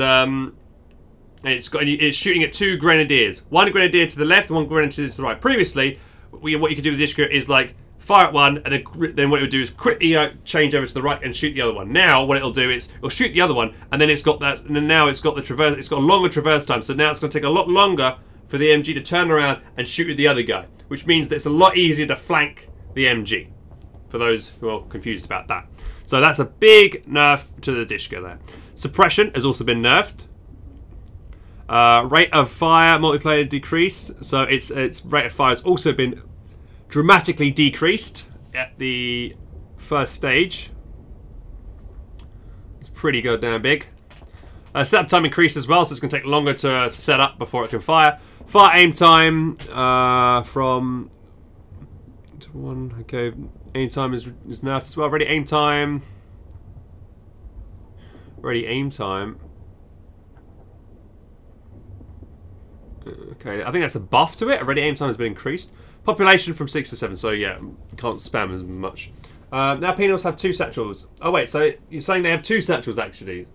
it's shooting at 2 grenadiers, one grenadier to the left, one grenadier to the right. Previously, what you could do with Dishka is like fire at one, and then what it would do is quickly change over to the right and shoot the other one. Now, what it'll do is it'll shoot the other one, and then it's got that, and then now it's got the traverse. It's got a longer traverse time. So now it's going to take a lot longer for the MG to turn around and shoot at the other guy, which means that it's a lot easier to flank the MG, for those who are confused about that. So that's a big nerf to the Dishka there. Suppression has also been nerfed. Rate of fire multiplayer decreased, so its rate of fire has also been dramatically decreased at the first stage. It's pretty goddamn big. Setup time increased as well, so it's going to take longer to set up before it can fire. Fire aim time from 1. Okay, aim time is nerfed as well. Ready aim time. Ready aim time. Okay, I think that's a buff to it. Ready aim time has been increased. Population from 6 to 7, so yeah, can't spam as much. Now penals have 2 satchels. Oh wait, so you're saying they have 2 satchels actually?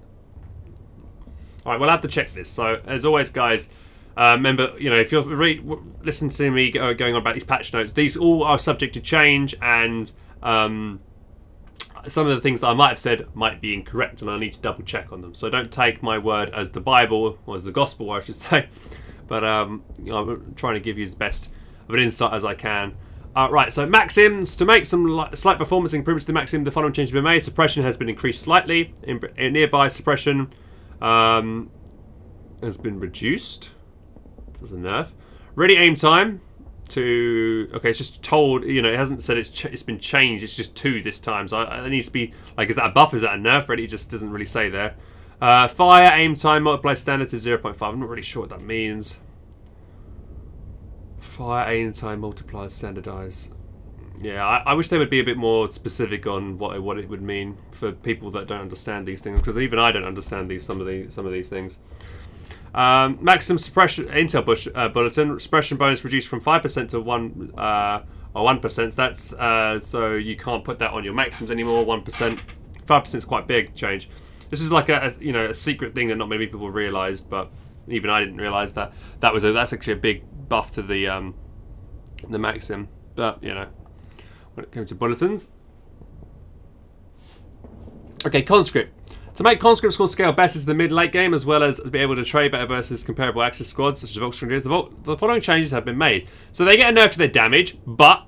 Alright, we'll have to check this. So, as always, guys, remember, you know, if you're listening to me going on about these patch notes, these all are subject to change, and some of the things that I might have said might be incorrect, and I need to double check on them. So don't take my word as the Bible, or as the gospel, I should say. But you know, I'm trying to give you as best of an insight as I can. Right, so Maxims, to make some slight performance improvements to the Maxim, the following changes have been made. Suppression has been increased slightly. In nearby suppression has been reduced. That's a nerf. Ready aim time to... Okay, it's just told, you know, it hasn't said it's been changed. It's just 2 this time. So it needs to be, like, is that a buff? Is that a nerf? Ready, it just doesn't really say there. Fire aim time multiply standard to 0.5. I'm not really sure what that means. Fire aim time multiplies standardized. Yeah, I wish they would be a bit more specific on what it would mean for people that don't understand these things, because even I don't understand some of these things. Maximum suppression intel bulletin suppression bonus reduced from 5% to 1%. That's so you can't put that on your maxims anymore. 1%, 5% is quite big change. This is like a secret thing that not many people realised, but even I didn't realise that that's actually a big buff to the maxim. But you know. When it comes to bulletins. Okay, Conscript. To make Conscript score scale better to the mid-late game, as well as be able to trade better versus comparable Axis squads, such as Volkswagen, the following changes have been made. So they get a nerf to their damage, but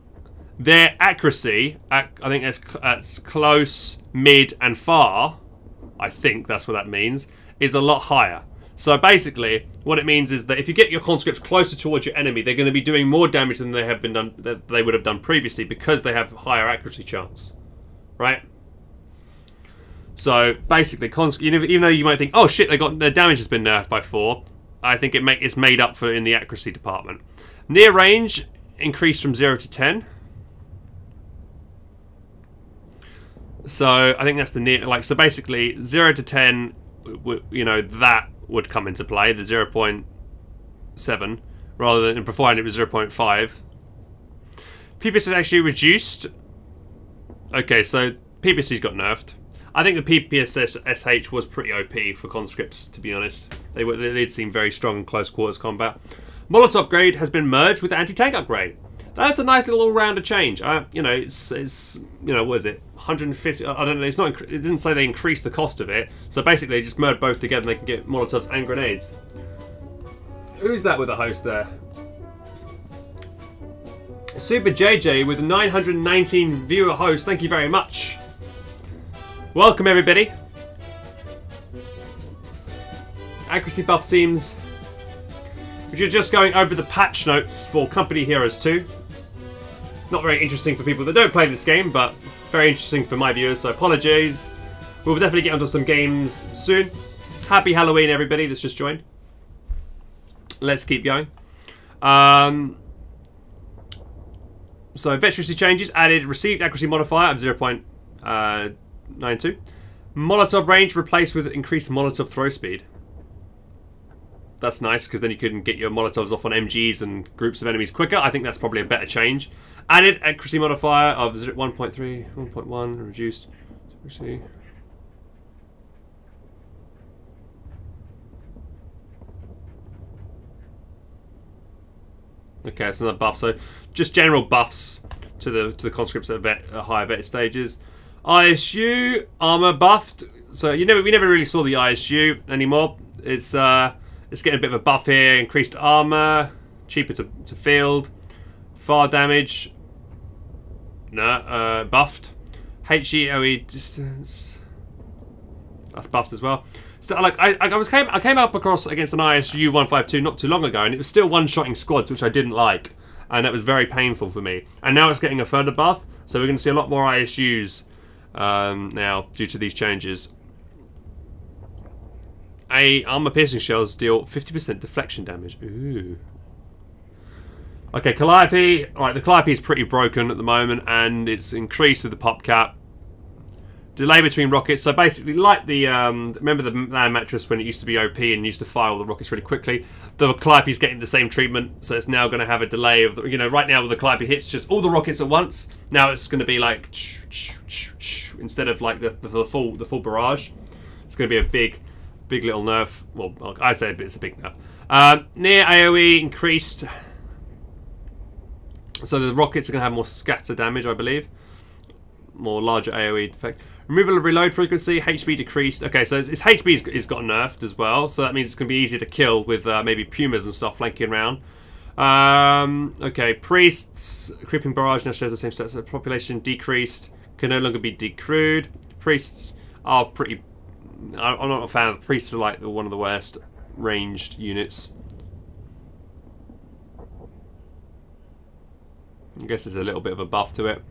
their accuracy, I think it's close, mid, and far, I think that's what that means, is a lot higher. So basically, what it means is that if you get your conscripts closer towards your enemy, they're going to be doing more damage than they would have done previously, because they have higher accuracy chance, right? So basically, even though you might think, oh shit, their damage has been nerfed by 4, I think it's made up for in the accuracy department. Near range increased from 0 to 10. So I think that's the near, like, so basically 0 to 10, you know, that would come into play, the 0.7, rather than beforehand it was 0.5. PPS is actually reduced. Okay, so PPS's got nerfed. I think the PPS SH was pretty OP for conscripts, to be honest. They did seem very strong in close quarters combat. Molotov upgrade has been merged with the anti-tank upgrade. That's a nice little all-rounder change. You know, it's you know, what is it? 150. I don't know. It's not. It didn't say they increased the cost of it. So basically, they just merged both together, and they can get Molotovs and grenades. Who's that with a host there? Super JJ with a 919 viewer host. Thank you very much. Welcome everybody. Accuracy buff seems. If you're just going over the patch notes for Company Heroes 2. Not very interesting for people that don't play this game, but very interesting for my viewers, so apologies. We'll definitely get onto some games soon. Happy Halloween, everybody that's just joined. Let's keep going. So, veterancy changes. Added received accuracy modifier of 0.92. Molotov range replaced with increased Molotov throw speed. That's nice, because then you can get your Molotovs off on MGs and groups of enemies quicker. I think that's probably a better change. Added accuracy modifier of 1.3, 1.1, reduced accuracy. Okay, that's another buff. So just general buffs to the conscripts at higher vet stages. ISU armor buffed. So we never really saw the ISU anymore. It's getting a bit of a buff here. Increased armor, cheaper to field, far damage. No, buffed. HEOE distance. That's buffed as well. So like I came up across against an ISU 152 not too long ago, and it was still one-shotting squads, which I didn't like, and that was very painful for me. And now it's getting a further buff, so we're going to see a lot more ISUs now due to these changes. Armor piercing shells deal 50% deflection damage. Ooh. Okay, Calliope. Alright, the Calliope is pretty broken at the moment, and it's increased with the pop cap. Delay between rockets. So basically, like the remember the land mattress when it used to be OP and used to fire all the rockets really quickly. The Calliope is getting the same treatment, so it's now going to have a delay of right now the Calliope hits just all the rockets at once. Now it's going to be like instead of like the full barrage. It's going to be a big little nerf. Well, I say it's a big nerf. Near AoE increased. So the rockets are going to have more scatter damage, I believe. More larger AoE effect. Removal of reload frequency, HP decreased. Okay, so its HP is got nerfed as well, so that means it's going to be easier to kill with maybe Pumas and stuff flanking around. Okay, Priests, Creeping Barrage now shows the same stats. So population decreased, can no longer be decrewed. Priests are pretty... I'm not a fan of the Priests, are like one of the worst. ranged units. I guess there's a little bit of a buff to it.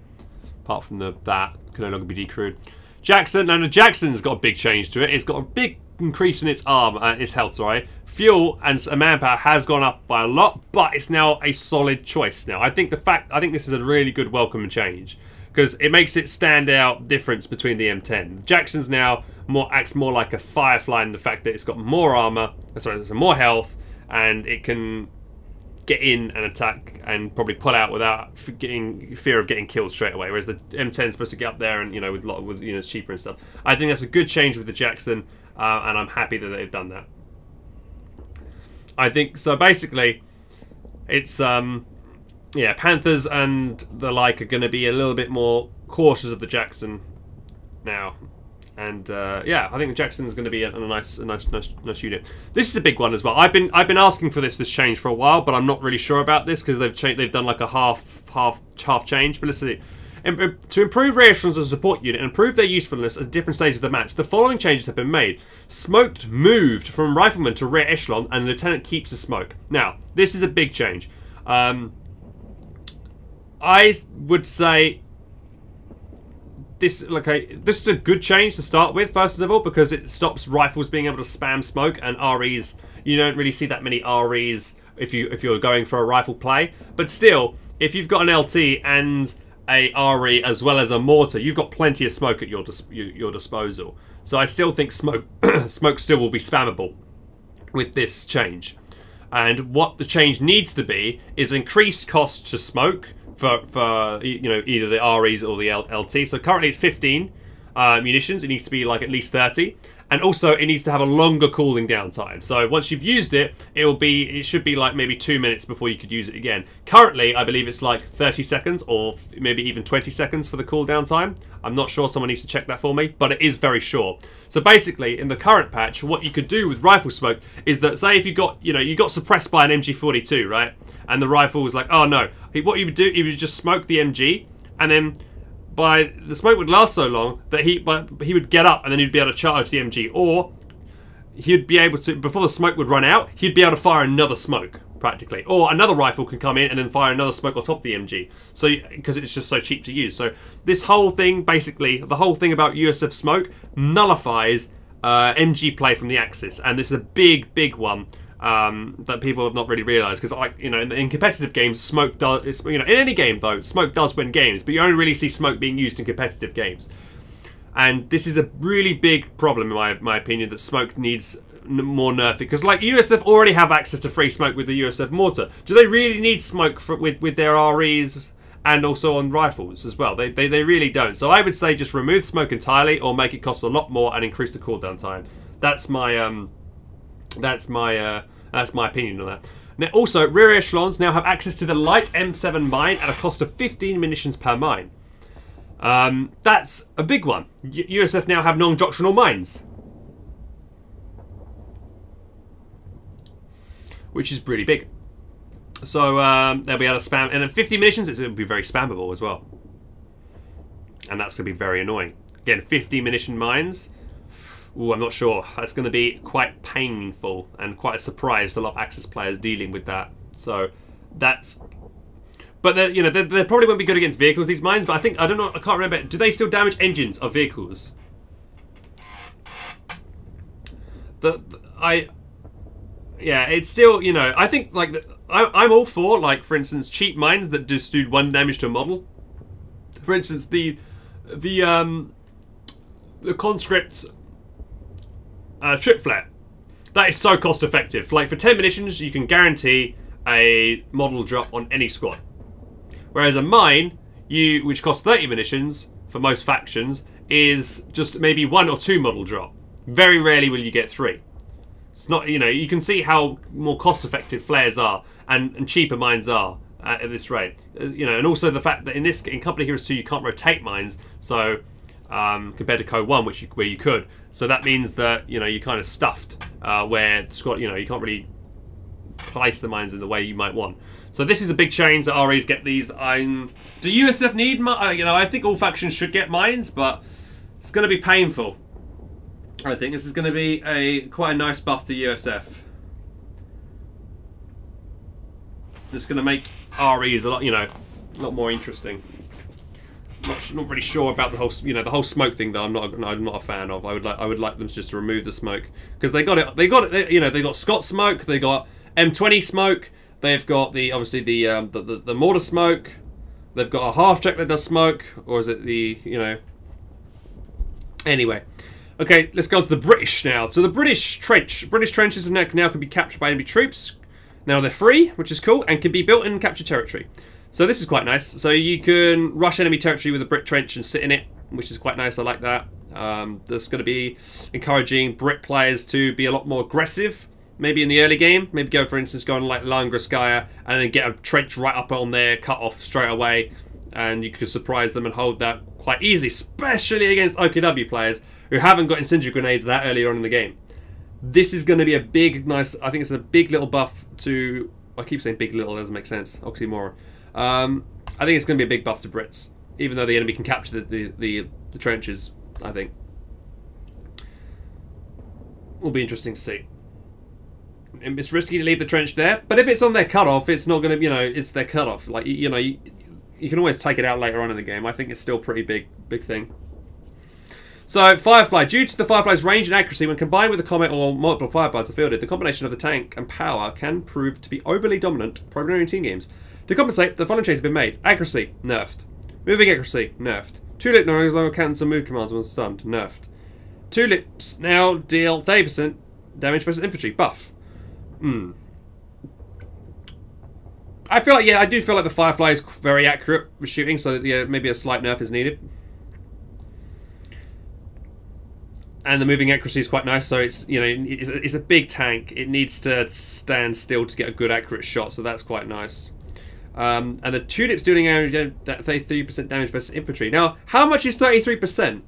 Apart from that can no longer be decrewed. Jackson, now the Jackson's got a big change to it. It's got a big increase in its its health, sorry. Fuel and manpower has gone up by a lot, but it's now a solid choice now. I think this is a really good welcome change, because it makes it stand out difference between the M10. Jackson's now acts more like a Firefly in the fact that it's got more armor, sorry, more health, and it can get in and attack and probably pull out without fear of getting killed straight away. Whereas the M10 is supposed to get up there and with it's cheaper and stuff. I think that's a good change with the Jackson, and I'm happy that they've done that. I think so. Basically, it's yeah, Panthers and the like are going to be a little bit more cautious of the Jackson now. And yeah, I think the Jackson's going to be a nice unit. This is a big one as well. I've been asking for this change for a while, but I'm not really sure about this because they've done like a half change. But listen, to improve rear echelons as a support unit and improve their usefulness at different stages of the match, the following changes have been made. Smoked moved from rifleman to rear echelon, and the lieutenant keeps the smoke. Now, this is a big change. I would say this is a good change to start with, first of all, because it stops rifles being able to spam smoke, and REs, you don't really see that many REs if you're going for a rifle play. But still, if you've got an LT and a RE as well as a mortar, you've got plenty of smoke at your disposal. So I still think smoke still will be spammable with this change. And what the change needs to be is increased cost to smoke for either the REs or the LT. So currently it's 15 munitions. It needs to be like at least 30, and also it needs to have a longer cooling down time. So once you've used it, it should be like maybe 2 minutes before you could use it again. Currently, I believe it's like 30 seconds or maybe even 20 seconds for the cooldown time. I'm not sure. Someone needs to check that for me, but it is very short. So basically, in the current patch, what you could do with rifle smoke is that, say if you got suppressed by an MG42, right? And the rifle was like, oh no. What he would do, he would just smoke the MG, and then the smoke would last so long that he would get up and then he'd be able to charge the MG, or he'd be able to, before the smoke would run out, he'd be able to fire another smoke practically, or another rifle can come in and then fire another smoke on top of the MG. So because it's just so cheap to use. So this whole thing, basically, the whole thing about USF smoke nullifies MG play from the Axis, and this is a big one. That people have not really realised, because in competitive games, smoke does, in any game though, smoke does win games, but you only really see smoke being used in competitive games. And this is a really big problem in my opinion, that smoke needs more nerfing, because like USF already have access to free smoke with the USF mortar. Do they really need smoke with their REs and also on rifles as well? They really don't. So I would say just remove smoke entirely, or make it cost a lot more and increase the cooldown time. That's my opinion on that. Now, also, rear echelons now have access to the light M7 mine at a cost of 15 munitions per mine. That's a big one. USF now have non-doctrinal mines, which is pretty big. So they'll be able to spam, and at 50 munitions, it'll be very spammable as well. And that's going to be very annoying. Again, 50 munition mines. Ooh, I'm not sure. That's going to be quite painful and quite a surprise to a lot of Axis players dealing with that. So that's, but they probably won't be good against vehicles, these mines. But I don't know. I can't remember. Do they still damage engines of vehicles? Yeah, it's still, I think like I'm all for, like, for instance, cheap mines that just do 1 damage to a model. For instance, the Conscripts. Trip flare. That is so cost effective. Like for 10 munitions, you can guarantee a model drop on any squad. Whereas a mine, which costs 30 munitions for most factions, is just maybe 1 or 2 model drop. Very rarely will you get 3. It's not, you can see how more cost effective flares are and cheaper mines are at this rate. And also the fact that in Company Heroes 2 you can't rotate mines, so compared to CoH2 where you could. So that means that you're kind of stuffed where the squad, you can't really place the mines in the way you might want. So this is a big change that REs get these. Do USF need? I think all factions should get mines, but it's going to be painful. I think this is going to be quite a nice buff to USF. That's going to make REs a lot, a lot more interesting. Not really sure about the whole, the whole smoke thing though. I'm not a fan of. I would like them just to remove the smoke because they got it. They got Scott smoke. They got M20 smoke. They've got obviously the mortar smoke. They've got a half jack that does smoke, or is it Anyway, okay, let's go on to the British now. So the British trenches now can be captured by enemy troops. Now they're free, which is cool, and can be built in captured territory. So this is quite nice. So you can rush enemy territory with a Brit trench and sit in it, which is quite nice. I like that. That's going to be encouraging Brit players to be a lot more aggressive. Maybe in the early game, maybe go for instance go on like Langraskaya and then get a trench right up on there, cut off straight away, and you could surprise them and hold that quite easily, especially against OKW players who haven't got incendiary grenades that early on in the game. This is going to be a big, nice. I think it's a big little buff to. I keep saying big little, doesn't make sense. Oxymoron. I think it's going to be a big buff to Brits, even though the enemy can capture the trenches. I think will be interesting to see. It's risky to leave the trench there, but if it's on their cutoff, it's not going to, it's their cutoff. Like you can always take it out later on in the game. I think it's still a pretty big thing. So Firefly, due to the Firefly's range and accuracy, when combined with the Comet or multiple Fireflies are fielded, the combination of the tank and power can prove to be overly dominant, primarily in team games. To compensate, the following changes have been made. Accuracy, nerfed. Moving accuracy, nerfed. Tulip no longer cancels move commands when stunned, nerfed. Tulips now deal 30% damage versus infantry, buff. I feel like, I do feel like the Firefly is very accurate with shooting, so maybe a slight nerf is needed. And the moving accuracy is quite nice, so it's it's a big tank. It needs to stand still to get a good accurate shot, so that's quite nice. And the Tulip's doing 33% damage versus infantry. Now, how much is 33%?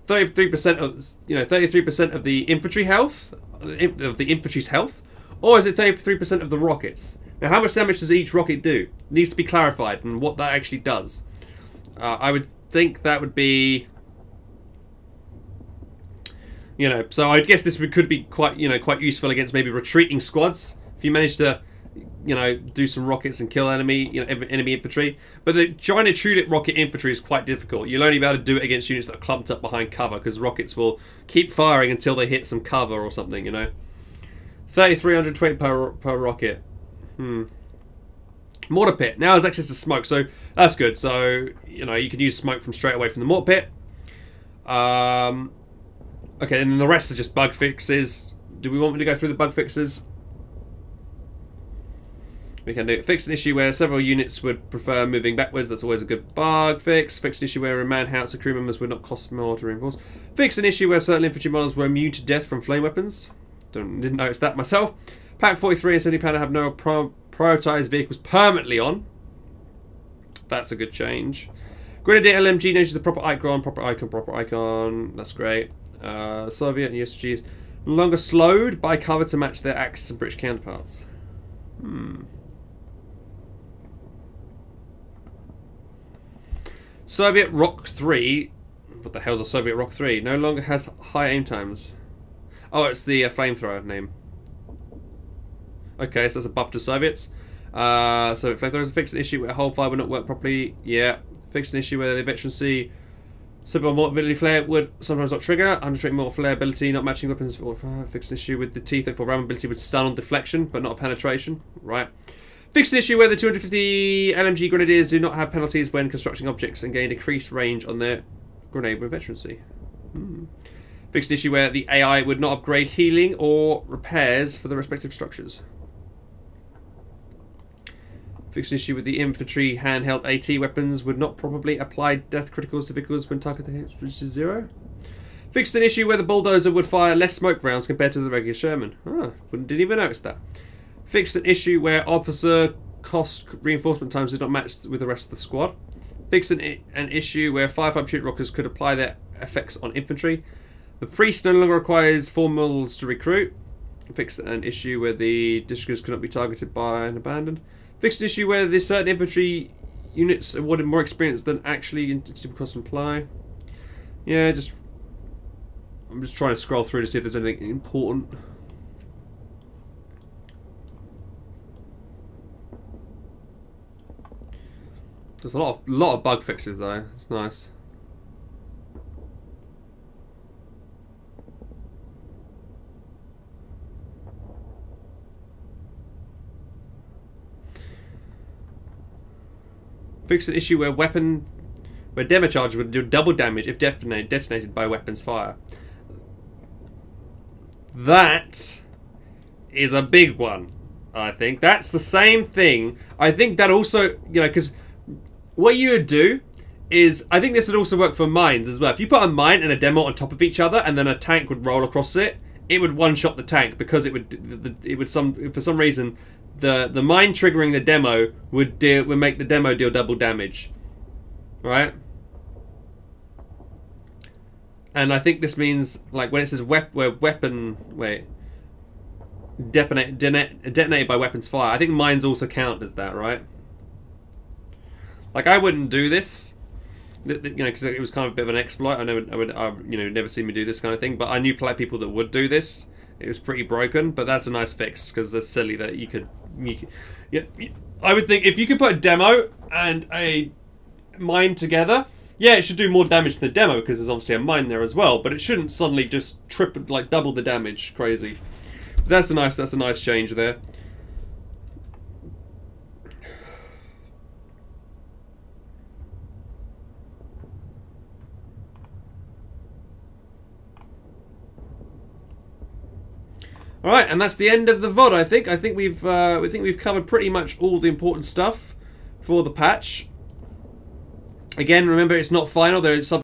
33% of 33% of the infantry health, of the infantry's health, or is it 33% of the rockets? Now, how much damage does each rocket do? It needs to be clarified, and what that actually does. I would think that would be, so I guess this could be quite, quite useful against maybe retreating squads if you manage to, do some rockets and kill enemy infantry. But the giant Tulip rocket infantry is quite difficult. You'll only be able to do it against units that are clumped up behind cover because rockets will keep firing until they hit some cover or something. 3,320 per rocket. Mortar pit now has access to smoke, so that's good. So you can use smoke from straight away from the mortar pit. Okay, and then the rest are just bug fixes. Do we want me to go through the bug fixes? We can do it. Fix an issue where several units would prefer moving backwards. That's always a good bug fix. Fix an issue where man house and crew members would not cost more to reinforce. Fix an issue where certain infantry models were immune to death from flame weapons. Didn't notice that myself. Pack 43 and 70 pounder have no prioritized vehicles permanently on. That's a good change. Grenadier LMG knows the proper icon, proper icon. That's great. Soviet and USGs no longer slowed by cover to match their Axis and British counterparts. Soviet Rock 3. What the hell's a Soviet Rock 3? No longer has high aim times. Oh, it's the flamethrower name. Okay, so that's a buff to Soviets. Soviet flamethrowers. Fix an issue where hull fire would not work properly. Yeah. Fix an issue where the veteran C Civil mortar ability flare would sometimes not trigger. 120 mortar flare ability not matching weapons. Fix an issue with the teeth for ram ability would stun on deflection, but not penetration. Right. Fix an issue where the 250 LMG grenadiers do not have penalties when constructing objects and gain increased range on their grenade with veterancy. Fix an issue where the AI would not upgrade healing or repairs for the respective structures. Fix an issue with the infantry handheld AT weapons would not probably apply death criticals to vehicles when target reaches 0. Fixed an issue where the bulldozer would fire less smoke rounds compared to the regular Sherman. Didn't even notice that. Fixed an issue where officer cost reinforcement times did not match with the rest of the squad. Fixed an issue where Firefly shoot rockers could apply their effects on infantry. The priest no longer requires 4 mils to recruit. Fixed an issue where the districtors could not be targeted by and abandoned. Fixed an issue where the certain infantry units awarded more experience than actually intended cost apply. Yeah, I'm just trying to scroll through to see if there's anything important. There's a lot of bug fixes though. It's nice. Fix an issue where demo charge would do double damage if detonated by weapon's fire. That is a big one, I think. That's the same thing. I think that also, you know, because what you would do is, I think this would also work for mines as well. If you put a mine and a demo on top of each other and then a tank would roll across it, it would one-shot the tank because for some reason the mine triggering the demo would make the demo deal double damage, right? And I think this means, like, when it says detonated by weapon's fire, I think mines also count as that, right? Like, I wouldn't do this, you know, because it was kind of a bit of an exploit. I would, you know, never see me do this kind of thing. But I knew people that would do this. It was pretty broken, but that's a nice fix because it's silly that you could. Yeah, I would think if you could put a demo and a mine together, yeah, it should do more damage to the demo because there's obviously a mine there as well. But it shouldn't suddenly just double the damage. Crazy. But that's a nice change there. All right, and that's the end of the VOD. I think we've covered pretty much all the important stuff for the patch. Again, remember it's not final. There is